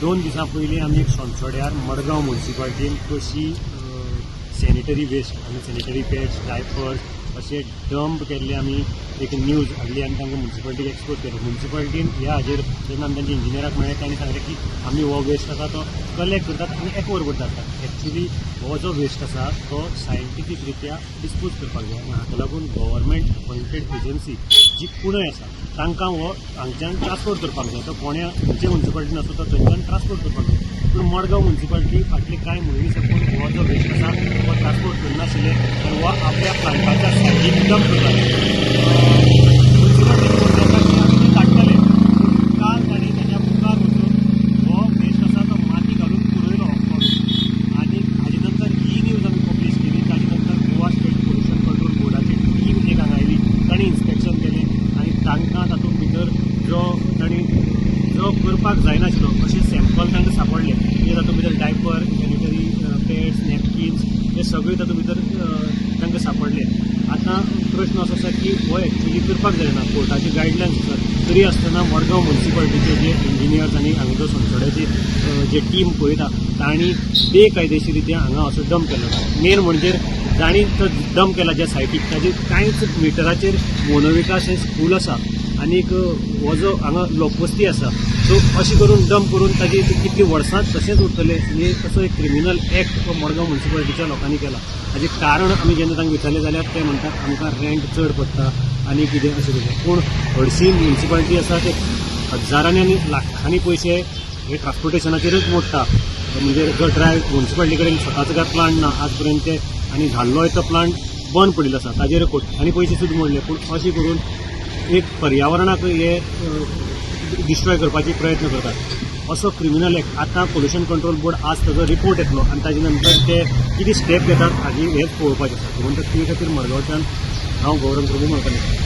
दोन दिसां पयलीं आमी एक सोंसोड्यार मडगांव म्युनिसिपालिटीन कशी सॅनिटरी वेस्ट आनी सॅनिटरी पॅड्स डायपर्स अशे डंप केल्ले आमी एक न्यूज हाडली आनी तांकां म्युनिसिपालिटीक एक्सपोज केलो. म्युनिसिपालिटीन ह्या हाजेर जेन्ना आमी तांच्या इंजिनियराक मेळ्ळें तांणी सांगलें की आमी हो वेस्ट आसा तो कलेक्ट करतात आनी एकवर करतात. एक्चुली हो जो वेस्ट आसा तो सायंटिफीक रित्या डिस्पोज करपाक जाय आनी हाका लागून गव्हर्मेंट अपॉयंटेड एजन्सी जी पुणय आसा तांकां हो हांगच्यान ट्रान्सपोर्ट करपाक जाय. तो कोण्या खंयचे म्युनिसिपालिटीन आसूं तो थंयच्यान ट्रान्सपोर्ट करपाक जाय. पूण मडगांव म्युनिसिपालिटी फाटले कांय म्हयने साकून हो जो वेस्ट आसा तो ट्रान्सपोर्ट करनाशिल्ले आनी हो आपल्या प्लांटाच्या सायडीक डंप करतात. म्युनिसिपालिटी धाडटले पूण काल तांणी ताच्या मुखार वचून हो वेस्ट आसा तो माती घालून पुरयलो आनी हाजे नंतर ही न्यूज आमी पब्लीश केली. ताजे नंतर गोवा स्टेट पोल्युशन कंट्रोल बोर्डाची टीम एक हांगा आयली. तांणी इन्स्पेक्शन केलें आनी तांकां तातूंत भितर जो करपाक जायनाशिल्लो अशे सॅम्पल तांकां सांपडले. हे तातूंत भितर डायपर सॅनिटरी पॅड्स नॅपकिन्स हे सगळे तातूंत भितर तांकां सांपडले. आतां प्रश्न असो आसा की हो एक्चुली करपाक जायना. कोर्टाचे गायडलायन्स आसात तरी आसतना मडगांव म्युनिसिपालिटीचे जे इंजिनियर्स आनी हांगाचो सोंसोड्याची जे टीम पळयता तांणी बेकायदेशीर रित्या हांगा असो डंप केलो. मेन म्हणजे तांणी तो डंप केला ज्या सायटीक ताजेर कांयच मिटराचेर मोनोविकास हें स्कूल आसा आनीक हो जो हांगा लोकवस्ती आसा सो अशें करून डंप करून ताजी कितलीं वर्सां तशेंच उरतले. हे असो एक क्रिमिनल एक्ट हो मडगांव म्युनिसिपालिटीच्या लोकांनी केला. हाजें कारण आमी जेन्ना तांकां विचारलें जाल्यार ते म्हणटात आमकां रेंट चड पडटा आनी कितें अशें तशें. पूण हरशीं म्युनिसिपालिटी आसा ते हजारांनी आनी लाखांनी पयशे हे ट्रान्सपोर्टेशनाचेरच मोडटा. म्हणजे जो म्युनिसिपालिटी कडेन स्वताचो काय प्लांट ना आज पर्यंत ते आनी धाडलोय तो प्लांट बंद पडिल्लो आसा ताजेर कोट्यांनी पयशे सुद्दां मोडले. पूण अशें करून एक पर्यावरणाक हे डिस्ट्रॉय करपाचे प्रयत्न करतात. असो क्रिमिनल एक्ट आतां पोल्युशन कंट्रोल बोर्ड आज ताजो रिपोर्ट येतलो आनी ताजे नंतर ते कितें स्टेप घेतात हाजी हेच पळोवपाचें आसा. म्हणटकच ते खातीर मडगांवच्यान हांव गौरव प्रभू म्हणटालें.